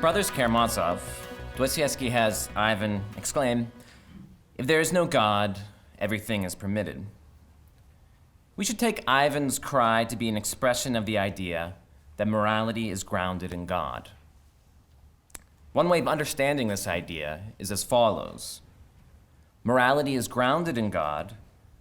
brothers Karamazov, Dostoevsky has Ivan exclaim, "If there is no God, everything is permitted." We should take Ivan's cry to be an expression of the idea that morality is grounded in God. One way of understanding this idea is as follows. Morality is grounded in God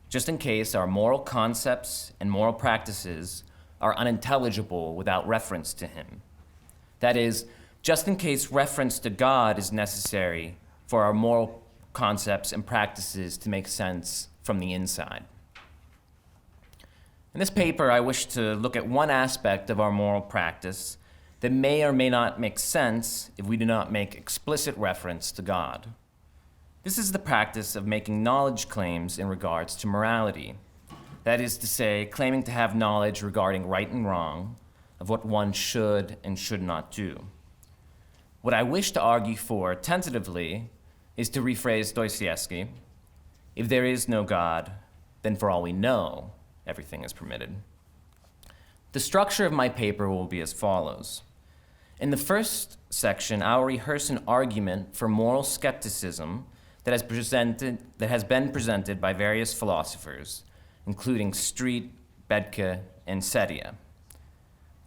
just in case our moral concepts and moral practices are unintelligible without reference to Him. That is, just in case reference to God is necessary for our moral concepts and practices to make sense from the inside. In this paper, I wish to look at one aspect of our moral practice that may or may not make sense if we do not make explicit reference to God. This is the practice of making knowledge claims in regards to morality. That is to say, claiming to have knowledge regarding right and wrong, of what one should and should not do. What I wish to argue for tentatively is to rephrase Dostoevsky, if there is no God, then for all we know, everything is permitted. The structure of my paper will be as follows. In the first section, I'll rehearse an argument for moral skepticism that has been presented by various philosophers, including Street, Bedke, and Setia.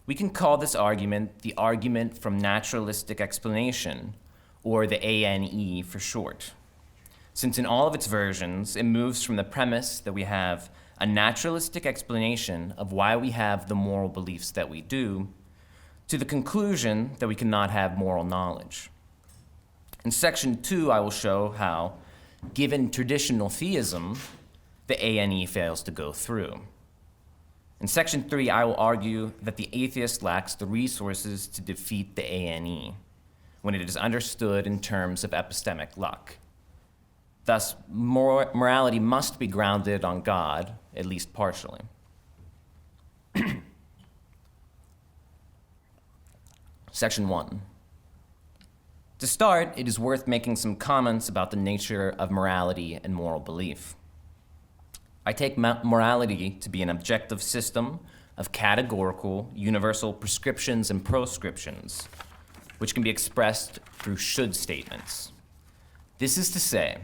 We can call this argument the argument from naturalistic explanation, or the ANE for short, since in all of its versions, it moves from the premise that we have a naturalistic explanation of why we have the moral beliefs that we do, to the conclusion that we cannot have moral knowledge. In section 2, I will show how, given traditional theism, the ANE fails to go through. In section 3, I will argue that the atheist lacks the resources to defeat the ANE when it is understood in terms of epistemic luck. Thus, morality must be grounded on God, at least partially. Section 1. To start, it is worth making some comments about the nature of morality and moral belief. I take morality to be an objective system of categorical, universal prescriptions and proscriptions, which can be expressed through should statements. This is to say,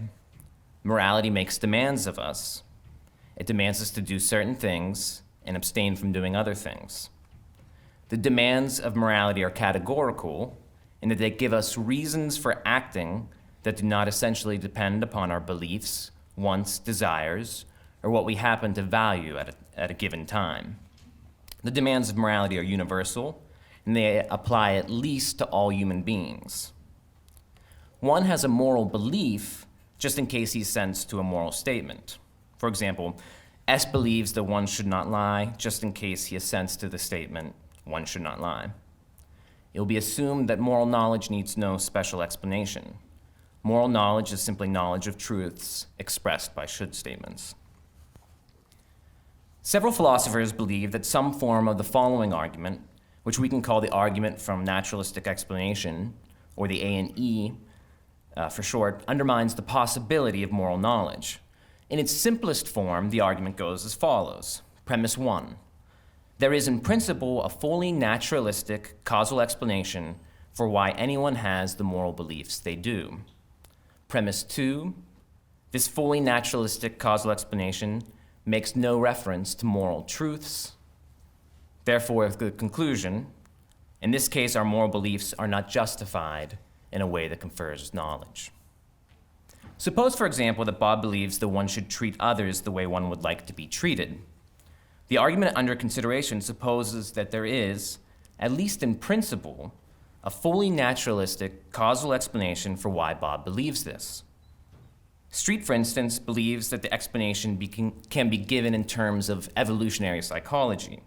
morality makes demands of us. It demands us to do certain things and abstain from doing other things. The demands of morality are categorical in that they give us reasons for acting that do not essentially depend upon our beliefs, wants, desires, or what we happen to value at a given time. The demands of morality are universal, and they apply at least to all human beings. One has a moral belief just in case he assents to a moral statement. For example, S believes that one should not lie just in case he assents to the statement, one should not lie. It will be assumed that moral knowledge needs no special explanation. Moral knowledge is simply knowledge of truths expressed by should statements. Several philosophers believe that some form of the following argument, which we can call the argument from naturalistic explanation, or the ANE for short, undermines the possibility of moral knowledge. In its simplest form, the argument goes as follows. Premise 1. There is in principle a fully naturalistic causal explanation for why anyone has the moral beliefs they do. Premise 2. This fully naturalistic causal explanation makes no reference to moral truths. Therefore, the conclusion, in this case, our moral beliefs are not justified in a way that confers knowledge. Suppose, for example, that Bob believes that one should treat others the way one would like to be treated. The argument under consideration supposes that there is, at least in principle, a fully naturalistic causal explanation for why Bob believes this. Street, for instance, believes that the explanation can be given in terms of evolutionary psychology.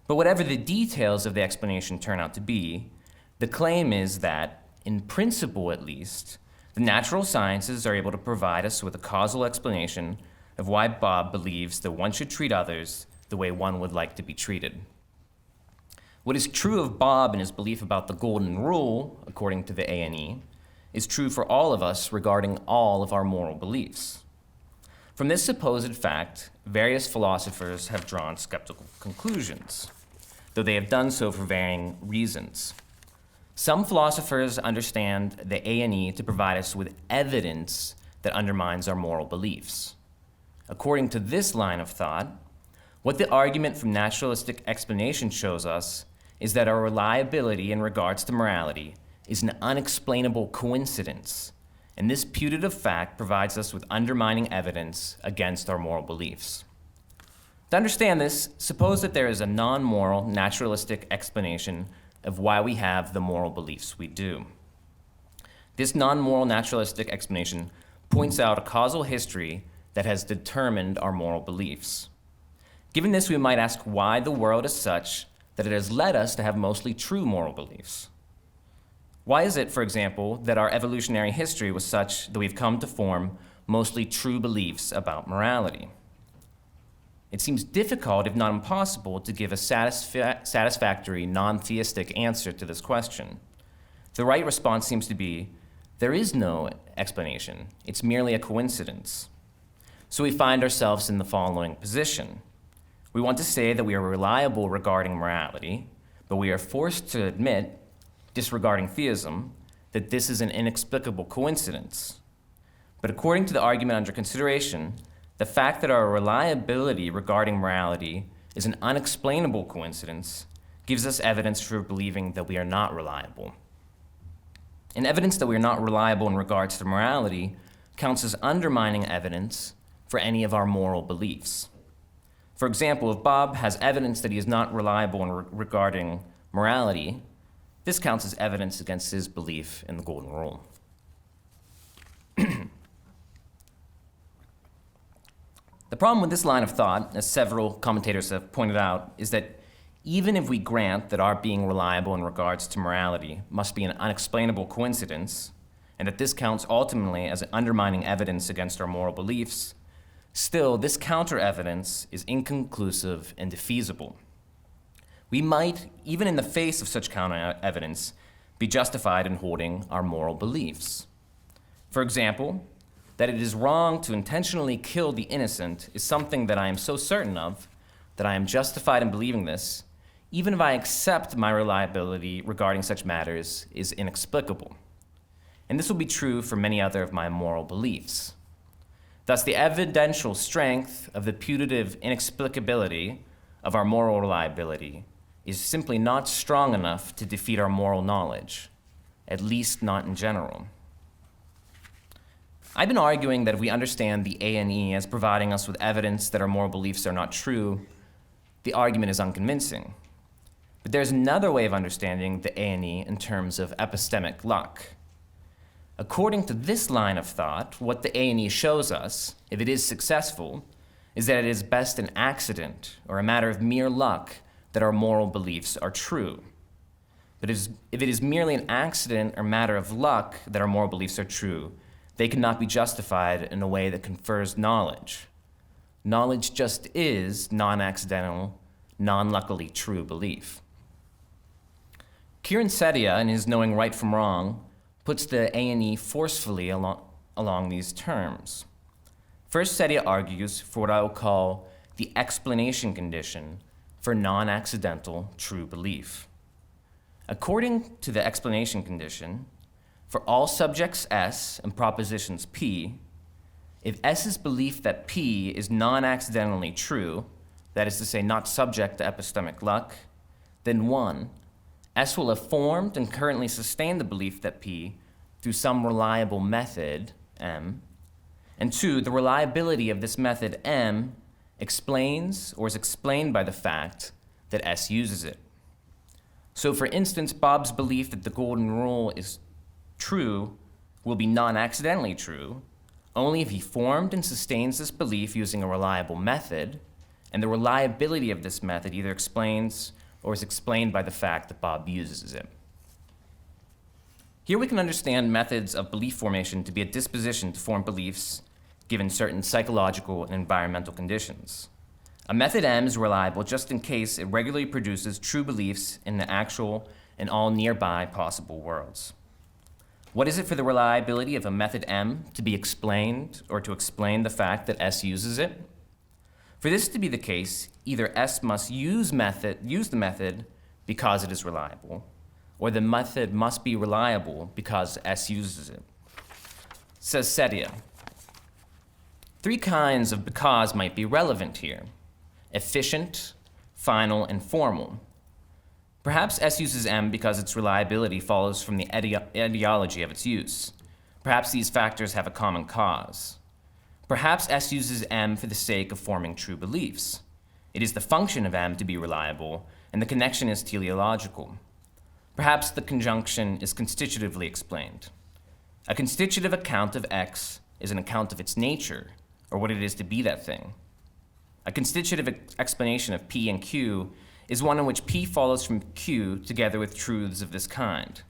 But whatever the details of the explanation turn out to be, the claim is that, in principle at least, the natural sciences are able to provide us with a causal explanation of why Bob believes that one should treat others the way one would like to be treated. What is true of Bob and his belief about the golden rule, according to the ANE, is true for all of us regarding all of our moral beliefs. From this supposed fact, various philosophers have drawn skeptical conclusions, though they have done so for varying reasons. Some philosophers understand the A&E to provide us with evidence that undermines our moral beliefs. According to this line of thought, what the argument from naturalistic explanation shows us is that our reliability in regards to morality is an unexplainable coincidence, and this putative fact provides us with undermining evidence against our moral beliefs. To understand this, suppose that there is a non-moral naturalistic explanation of why we have the moral beliefs we do. This non-moral naturalistic explanation points out a causal history that has determined our moral beliefs. Given this, we might ask why the world is such that it has led us to have mostly true moral beliefs. Why is it, for example, that our evolutionary history was such that we've come to form mostly true beliefs about morality? It seems difficult, if not impossible, to give a satisfactory, non-theistic answer to this question. The right response seems to be, there is no explanation. It's merely a coincidence. So we find ourselves in the following position. We want to say that we are reliable regarding morality, but we are forced to admit, disregarding theism, that this is an inexplicable coincidence. But according to the argument under consideration, the fact that our reliability regarding morality is an unexplainable coincidence gives us evidence for believing that we are not reliable. And evidence that we are not reliable in regards to morality counts as undermining evidence for any of our moral beliefs. For example, if Bob has evidence that he is not reliable regarding morality, this counts as evidence against his belief in the Golden Rule. The problem with this line of thought, as several commentators have pointed out, is that even if we grant that our being reliable in regards to morality must be an unexplainable coincidence, and that this counts ultimately as undermining evidence against our moral beliefs, still, this counter-evidence is inconclusive and defeasible. We might, even in the face of such counter-evidence, be justified in holding our moral beliefs. For example, that it is wrong to intentionally kill the innocent is something that I am so certain of that I am justified in believing this, even if I accept my reliability regarding such matters is inexplicable. And this will be true for many other of my moral beliefs. Thus, the evidential strength of the putative inexplicability of our moral reliability is simply not strong enough to defeat our moral knowledge, at least not in general. I've been arguing that if we understand the A&E as providing us with evidence that our moral beliefs are not true, the argument is unconvincing. But there's another way of understanding the A&E in terms of epistemic luck. According to this line of thought, what the A&E shows us, if it is successful, is that it is best an accident or a matter of mere luck that our moral beliefs are true. But if it is merely an accident or matter of luck that our moral beliefs are true, they cannot be justified in a way that confers knowledge. Knowledge just is non-accidental, non-luckily true belief. Kieran Setia, in his Knowing Right from Wrong, puts the A&E forcefully along these terms. First, Setia argues for what I will call the explanation condition for non-accidental true belief. According to the explanation condition, for all subjects S and propositions P, if S's belief that P is non-accidentally true, that is to say not subject to epistemic luck, then 1, S will have formed and currently sustained the belief that P through some reliable method, M, and 2, the reliability of this method, M, explains or is explained by the fact that S uses it. So for instance, Bob's belief that the Golden Rule is true will be non-accidentally true only if he formed and sustains this belief using a reliable method, and the reliability of this method either explains or is explained by the fact that Bob uses it. Here we can understand methods of belief formation to be a disposition to form beliefs given certain psychological and environmental conditions. A method M is reliable just in case it regularly produces true beliefs in the actual and all nearby possible worlds. What is it for the reliability of a method M to be explained or to explain the fact that S uses it? For this to be the case, either S must use the method because it is reliable, or the method must be reliable because S uses it. Says Sedia, 3 kinds of because might be relevant here: efficient, final, and formal. Perhaps S uses M because its reliability follows from the ideology of its use. Perhaps these factors have a common cause. Perhaps S uses M for the sake of forming true beliefs. It is the function of M to be reliable, and the connection is teleological. Perhaps the conjunction is constitutively explained. A constitutive account of X is an account of its nature, or what it is to be that thing. A constitutive explanation of P and Q is one in which P follows from Q together with truths of this kind.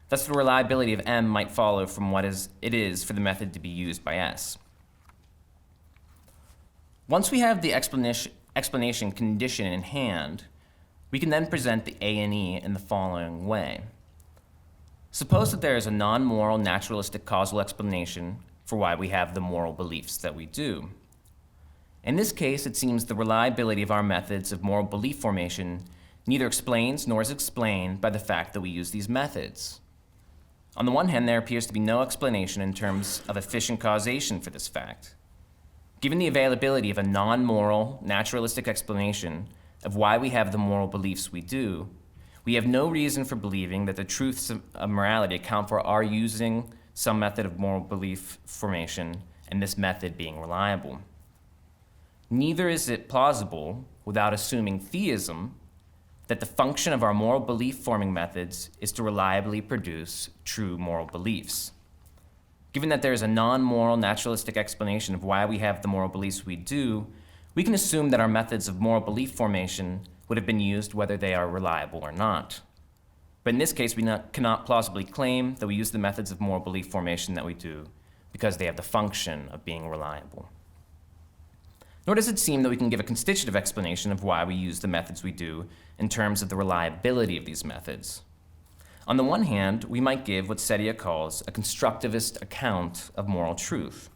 Thus, the reliability of M might follow from what it is for the method to be used by S. Once we have the explanation condition in hand, we can then present the A and E in the following way. Suppose that there is a non-moral naturalistic causal explanation for why we have the moral beliefs that we do. In this case, it seems the reliability of our methods of moral belief formation neither explains nor is explained by the fact that we use these methods. On the one hand, there appears to be no explanation in terms of efficient causation for this fact. Given the availability of a non-moral naturalistic explanation of why we have the moral beliefs we do, we have no reason for believing that the truths of morality account for our using some method of moral belief formation and this method being reliable. Neither is it plausible, without assuming theism, that the function of our moral belief forming methods is to reliably produce true moral beliefs. Given that there is a non-moral naturalistic explanation of why we have the moral beliefs we do, we can assume that our methods of moral belief formation would have been used whether they are reliable or not. But in this case, we cannot plausibly claim that we use the methods of moral belief formation that we do because they have the function of being reliable. Nor does it seem that we can give a constitutive explanation of why we use the methods we do in terms of the reliability of these methods. On the one hand, we might give what Sedia calls a constructivist account of moral truth.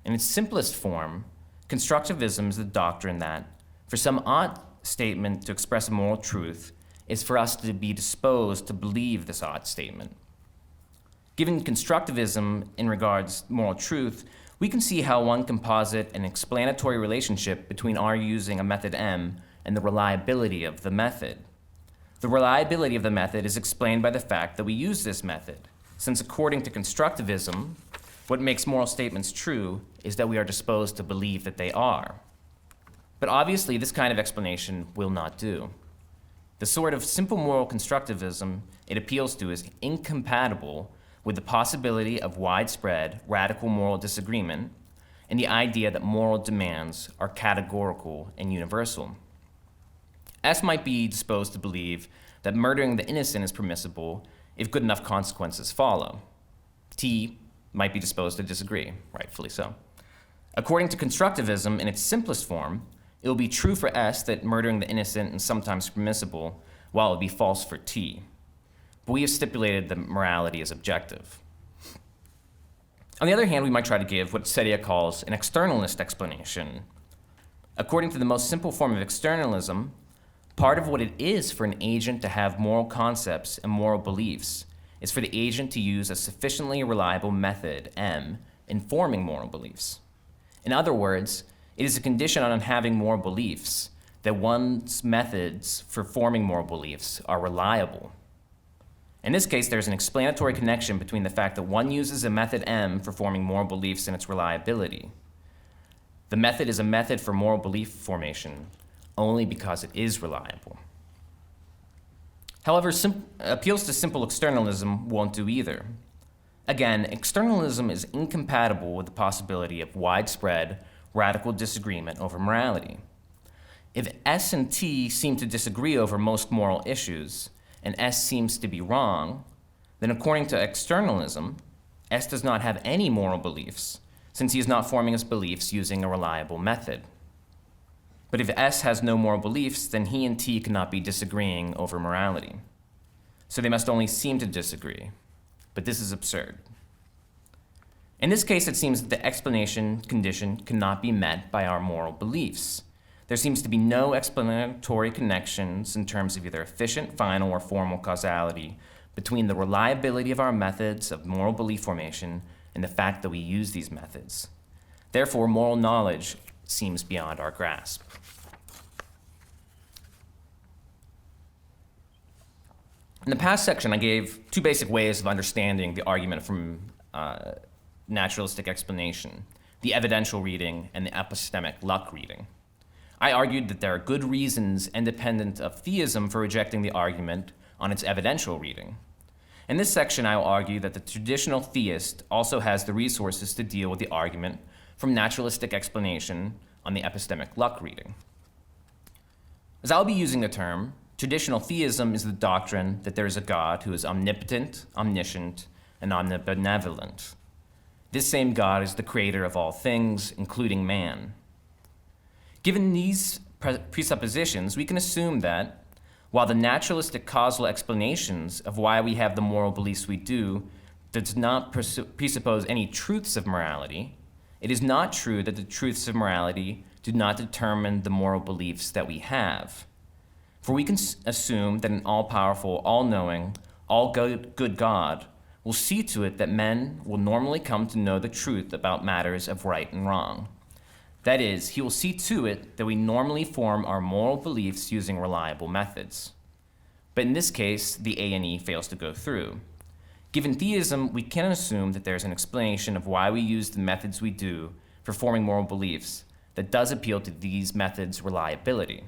In its simplest form, constructivism is the doctrine that, for some odd statement to express a moral truth, is for us to be disposed to believe this odd statement. Given constructivism in regards to moral truth, we can see how one can posit an explanatory relationship between our using a method M and the reliability of the method. The reliability of the method is explained by the fact that we use this method, since according to constructivism, what makes moral statements true is that we are disposed to believe that they are. But obviously, this kind of explanation will not do. The sort of simple moral constructivism it appeals to is incompatible with the possibility of widespread radical moral disagreement and the idea that moral demands are categorical and universal. S might be disposed to believe that murdering the innocent is permissible if good enough consequences follow. T might be disposed to disagree, rightfully so. According to constructivism, in its simplest form, it will be true for S that murdering the innocent is sometimes permissible, while it will be false for T. But we have stipulated that morality is objective. On the other hand, we might try to give what Sedia calls an externalist explanation. According to the most simple form of externalism, part of what it is for an agent to have moral concepts and moral beliefs is for the agent to use a sufficiently reliable method, M, in forming moral beliefs. In other words, it is a condition on having moral beliefs that one's methods for forming moral beliefs are reliable. In this case, there's an explanatory connection between the fact that one uses a method M for forming moral beliefs and its reliability. The method is a method for moral belief formation only because it is reliable. However, appeals to simple externalism won't do either. Again, externalism is incompatible with the possibility of widespread, radical disagreement over morality. If S and T seem to disagree over most moral issues, and S seems to be wrong, then according to externalism, S does not have any moral beliefs, since he is not forming his beliefs using a reliable method. But if S has no moral beliefs, then he and T cannot be disagreeing over morality. So they must only seem to disagree. But this is absurd. In this case, it seems that the explanation condition cannot be met by our moral beliefs. there seems to be no explanatory connections in terms of either efficient, final, or formal causality between the reliability of our methods of moral belief formation and the fact that we use these methods. Therefore, moral knowledge seems beyond our grasp. In the past section, I gave two basic ways of understanding the argument from naturalistic explanation: the evidential reading and the epistemic luck reading. I argued that there are good reasons independent of theism for rejecting the argument on its evidential reading. In this section, I will argue that the traditional theist also has the resources to deal with the argument from naturalistic explanation on the epistemic luck reading. As I'll be using the term, traditional theism is the doctrine that there is a God who is omnipotent, omniscient, and omnibenevolent. This same God is the creator of all things, including man. Given these presuppositions, we can assume that, while the naturalistic causal explanations of why we have the moral beliefs we do does not presuppose any truths of morality, it is not true that the truths of morality do not determine the moral beliefs that we have. For we can assume that an all-powerful, all-knowing, all-good God will see to it that men will normally come to know the truth about matters of right and wrong. That is, he will see to it that we normally form our moral beliefs using reliable methods. But in this case, the A&E fails to go through. Given theism, we can assume that there's an explanation of why we use the methods we do for forming moral beliefs that does appeal to these methods' reliability.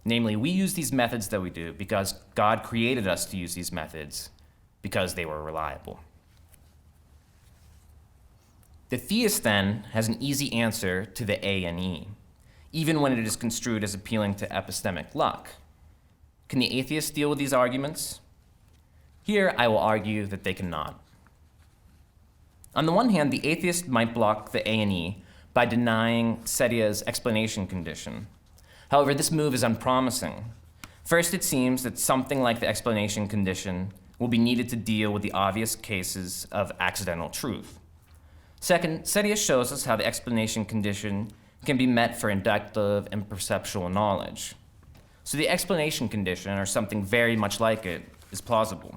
Namely, we use these methods that we do because God created us to use these methods because they were reliable. The theist, then, has an easy answer to the A and E, even when it is construed as appealing to epistemic luck. Can the atheist deal with these arguments? Here, I will argue that they cannot. On the one hand, the atheist might block the A and E by denying Setia's explanation condition. However, this move is unpromising. First, it seems that something like the explanation condition will be needed to deal with the obvious cases of accidental truth. Second, Setia shows us how the explanation condition can be met for inductive and perceptual knowledge. So the explanation condition, or something very much like it, is plausible.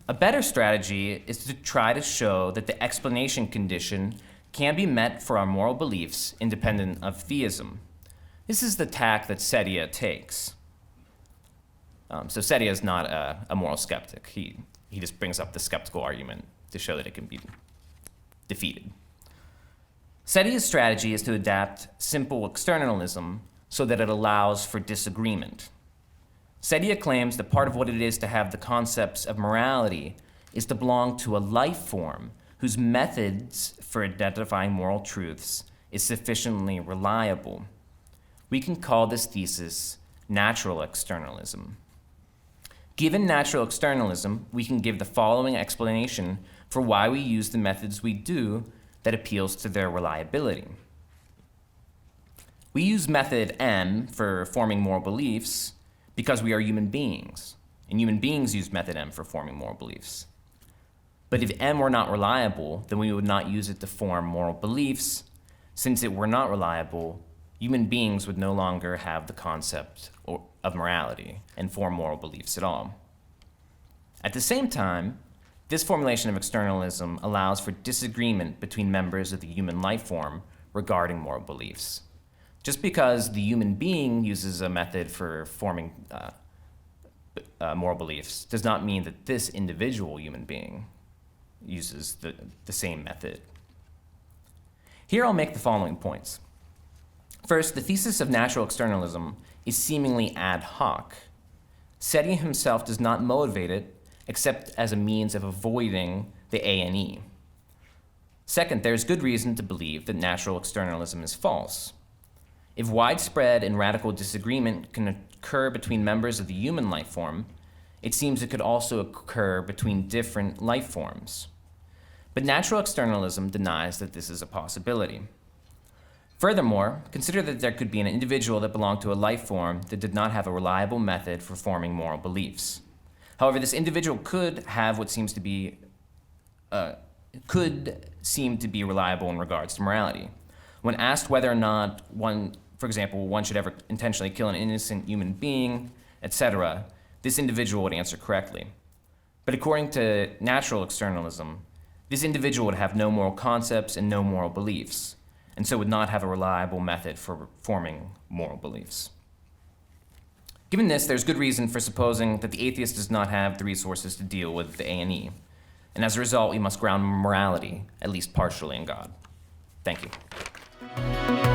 A better strategy is to try to show that the explanation condition can be met for our moral beliefs independent of theism. This is the tack that Setia takes. So Setia is not a moral skeptic. He just brings up the skeptical argument to show that it can be defeated. Setia's strategy is to adapt simple externalism so that it allows for disagreement. Setia claims that part of what it is to have the concepts of morality is to belong to a life form whose methods for identifying moral truths is sufficiently reliable. We can call this thesis natural externalism. Given natural externalism, we can give the following explanation for why we use the methods we do that appeals to their reliability. We use method M for forming moral beliefs because we are human beings, and human beings use method M for forming moral beliefs. But if M were not reliable, then we would not use it to form moral beliefs. Since it were not reliable, human beings would no longer have the concept of morality and form moral beliefs at all. At the same time, this formulation of externalism allows for disagreement between members of the human life form regarding moral beliefs. Just because the human being uses a method for forming moral beliefs does not mean that this individual human being uses the same method. Here I'll make the following points. First, the thesis of natural externalism is seemingly ad hoc. Setia himself does not motivate it except as a means of avoiding the A and E. Second, there is good reason to believe that natural externalism is false. If widespread and radical disagreement can occur between members of the human life form, it seems it could also occur between different life forms. But natural externalism denies that this is a possibility. Furthermore, consider that there could be an individual that belonged to a life form that did not have a reliable method for forming moral beliefs. However, this individual could have what seems to be reliable in regards to morality. When asked whether or not one, for example, one should ever intentionally kill an innocent human being, etc., this individual would answer correctly. But according to natural externalism, this individual would have no moral concepts and no moral beliefs, and so would not have a reliable method for forming moral beliefs. Given this, there's good reason for supposing that the atheist does not have the resources to deal with the A&E, and as a result, we must ground morality, at least partially, in God. Thank you.